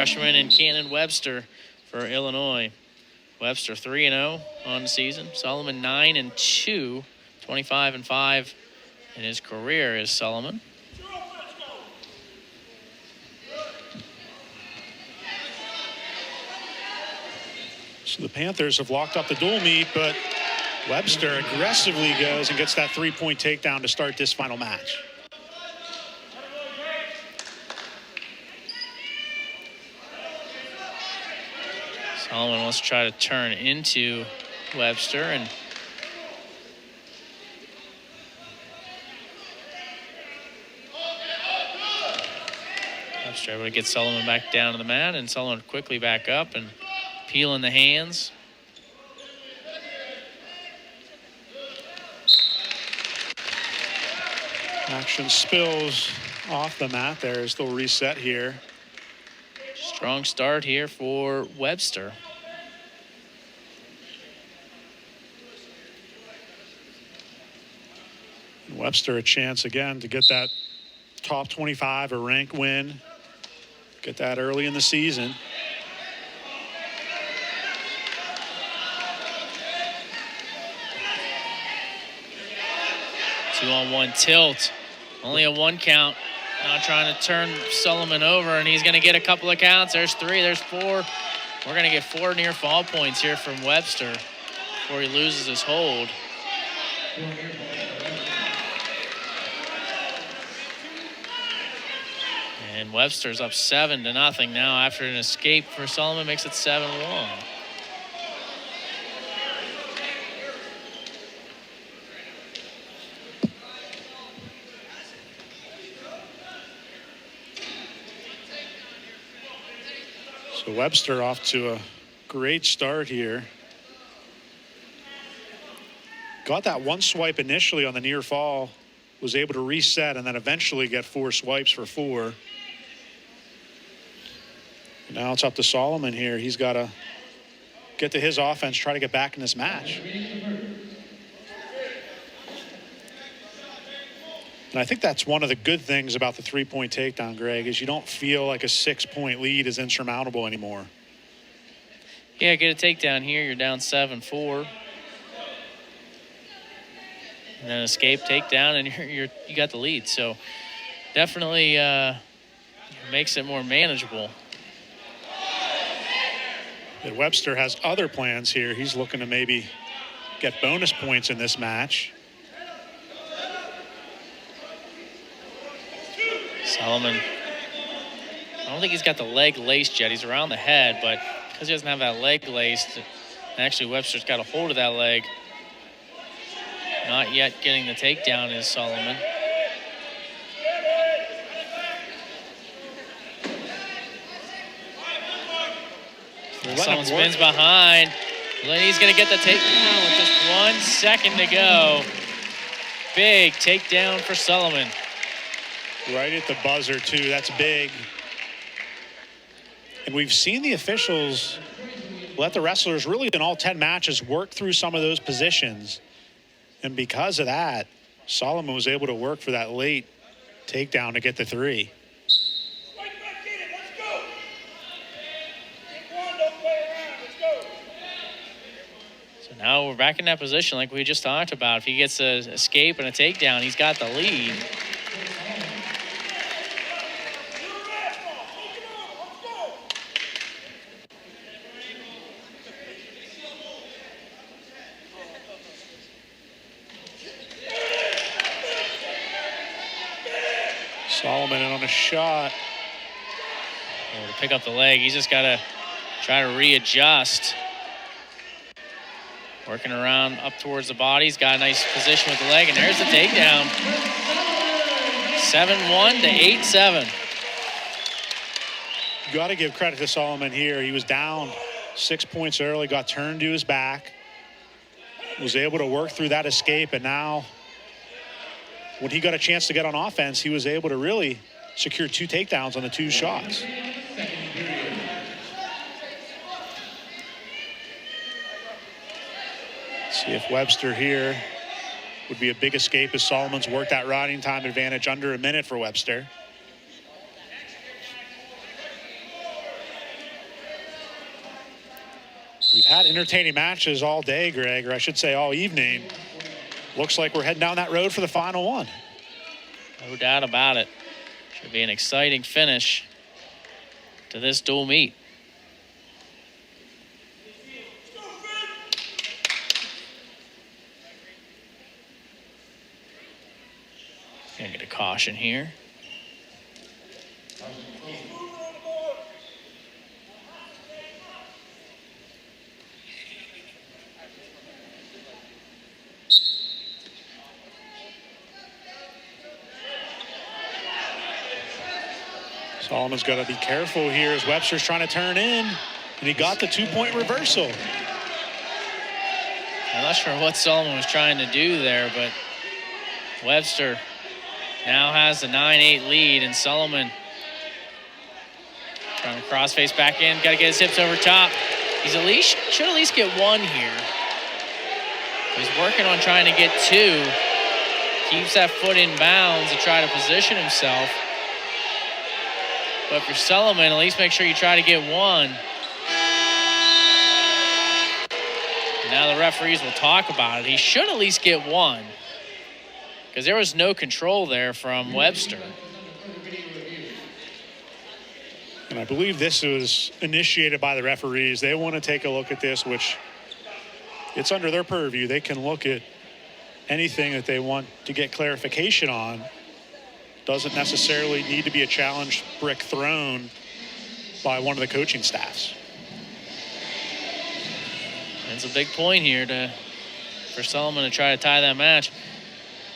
freshman and Cannon Webster for Illinois. Webster 3-0 on the season. Solomon 9-2, 25-5 in his career is Solomon. So the Panthers have locked up the dual meet, but Webster aggressively goes and gets that three-point takedown to start this final match. Solomon wants to try to turn into Webster, and Webster able to get Solomon back down to the mat, and Solomon quickly back up and peeling the hands. Action spills off the mat there as they'll reset here. Strong start here for Webster. Webster a chance again to get that top 25 or rank win. Get that early in the season. Two-on-one tilt. Only a one count. Now trying to turn Solomon over, and he's going to get a couple of counts. There's three, there's four. We're going to get 4 near fall points here from Webster before he loses his hold. And Webster's up 7-0 now after an escape for Solomon, makes it 7-1. So Webster off to a great start here. Got that one swipe initially on the near fall, was able to reset and then eventually get 4 swipes for 4. Now it's up to Solomon here. He's got to get to his offense, try to get back in this match. And I think that's one of the good things about the three-point takedown, Greg, is you don't feel like a 6-point lead is insurmountable anymore. Yeah, get a takedown here. You're down 7-4. And then escape, takedown, and you got the lead. So definitely makes it more manageable. But Webster has other plans here. He's looking to maybe get bonus points in this match. Solomon, I don't think he's got the leg laced yet. He's around the head, but because he doesn't have that leg laced, actually Webster's got a hold of that leg. Not yet getting the takedown is Solomon. Solomon spins behind. He's going to get the takedown with just 1 second to go. Big takedown for Solomon. Right at the buzzer, too. That's big. And we've seen the officials let the wrestlers really in all 10 matches work through some of those positions. And because of that, Solomon was able to work for that late takedown to get the 3. So now we're back in that position like we just talked about. If he gets an escape and a takedown, he's got the lead. Solomon in on a shot. To pick up the leg, he's just got to try to readjust. Working around up towards the body. He's got a nice position with the leg, and there's the takedown. 7-1 to 8-7. You got to give credit to Solomon here. He was down 6 points early, got turned to his back, was able to work through that escape, and now when he got a chance to get on offense, he was able to really secure 2 takedowns on the 2 shots. See if Webster here would be a big escape as Solomon's worked that riding time advantage under a minute for Webster. We've had entertaining matches all day, Greg, or I should say all evening. Looks like we're heading down that road for the final one. No doubt about it. Should be an exciting finish to this dual meet. Gonna get a caution here. Solomon's got to be careful here as Webster's trying to turn in, and he got the 2-point reversal. I'm not sure what Solomon was trying to do there, but Webster now has the 9-8 lead, and Solomon trying to crossface back in. Got to get his hips over top. Should at least get one here. He's working on trying to get two. Keeps that foot in bounds to try to position himself. But for Solomon, at least make sure you try to get one. Now the referees will talk about it. He should at least get one, because there was no control there from Webster. And I believe this was initiated by the referees. They want to take a look at this, which it's under their purview. They can look at anything that they want to get clarification on. Doesn't necessarily need to be a challenge brick thrown by one of the coaching staffs. It's a big point here for Solomon to try to tie that match.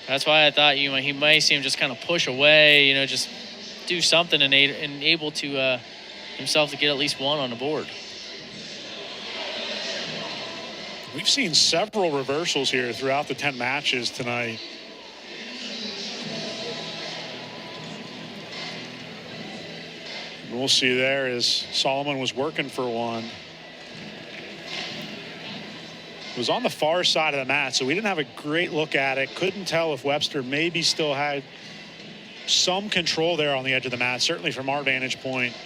That's why I thought he might see him just kind of push away, just do something and able to himself to get at least one on the board. We've seen several reversals here throughout the 10 matches tonight. We'll see there as Solomon was working for one. It was on the far side of the mat, so we didn't have a great look at it. Couldn't tell if Webster maybe still had some control there on the edge of the mat. Certainly from our vantage point,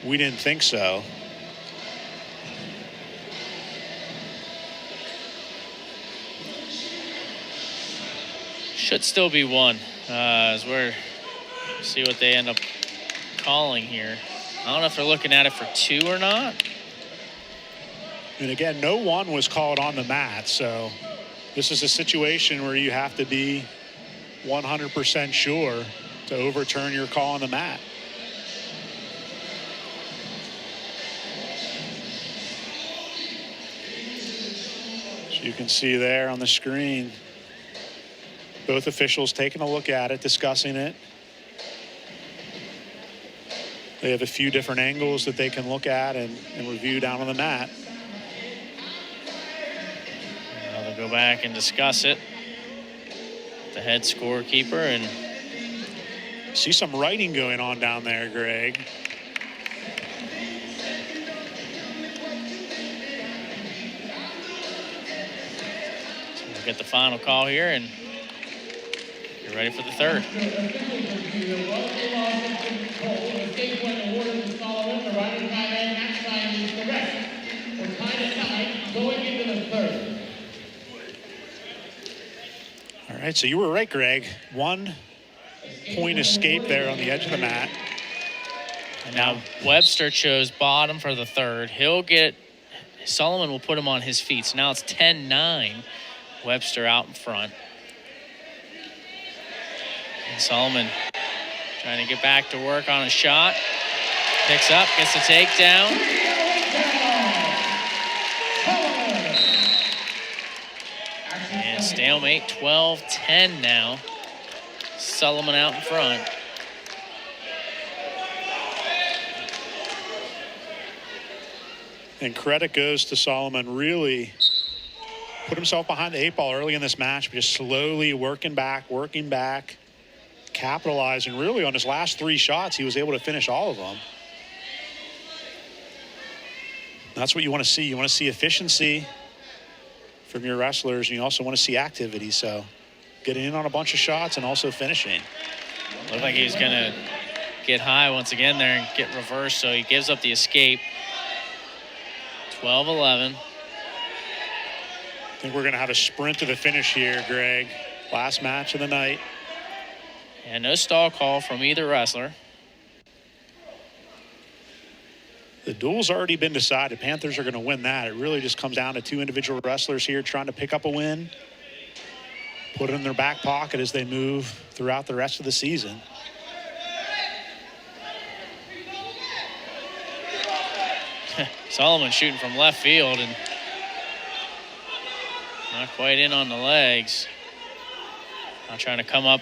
we didn't think so. Should still be one, as we're see what they end up calling here. I don't know if they're looking at it for two or not. And again, no one was called on the mat, so this is a situation where you have to be 100% sure to overturn your call on the mat. So you can see there on the screen, both officials taking a look at it, discussing it. They have a few different angles that they can look at and review down on the mat. Now they'll go back and discuss it. The head scorekeeper, and see some writing going on down there, Greg. So we'll get the final call here, and you're ready for the third. All right, so you were right, Greg. 1 point escape there on the edge of the mat. And now Webster chose bottom for the third. Solomon will put him on his feet. So now it's 10-9. Webster out in front. And Solomon trying to get back to work on a shot. Picks up, gets the takedown. And stalemate, 12-10 now. Solomon out in front. And credit goes to Solomon. Really put himself behind the 8 ball early in this match, but just slowly working back, capitalizing really on his last 3 shots. He was able to finish all of them. That's what you want to see. You want to see efficiency from your wrestlers, and you also want to see activity. So getting in on a bunch of shots and also finishing. Looked like he was going to get high once again there and get reversed, so he gives up the escape. 12-11. I think we're going to have a sprint to the finish here, Greg. Last match of the night. And no stall call from either wrestler. The duel's already been decided. Panthers are going to win that. It really just comes down to two individual wrestlers here trying to pick up a win, put it in their back pocket as they move throughout the rest of the season. Solomon shooting from left field and not quite in on the legs. Now trying to come up.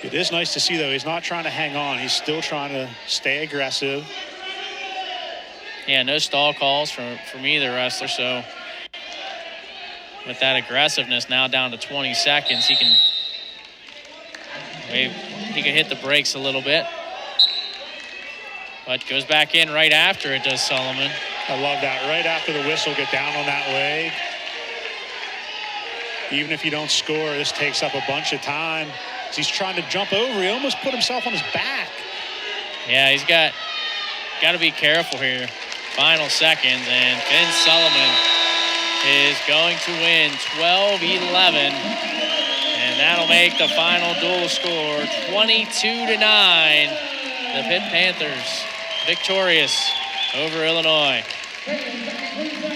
It is nice to see, though, he's not trying to hang on. He's still trying to stay aggressive. Yeah, no stall calls from either wrestler, so with that aggressiveness now down to 20 seconds, he can hit the brakes a little bit. But goes back in right after it does Solomon. I love that. Right after the whistle, get down on that leg. Even if you don't score, this takes up a bunch of time. He's trying to jump over. He almost put himself on his back. Yeah, he's got to be careful here. Final seconds, and Finn Solomon is going to win 12-11. And that'll make the final duel score 22-9. The Pitt Panthers victorious over Illinois.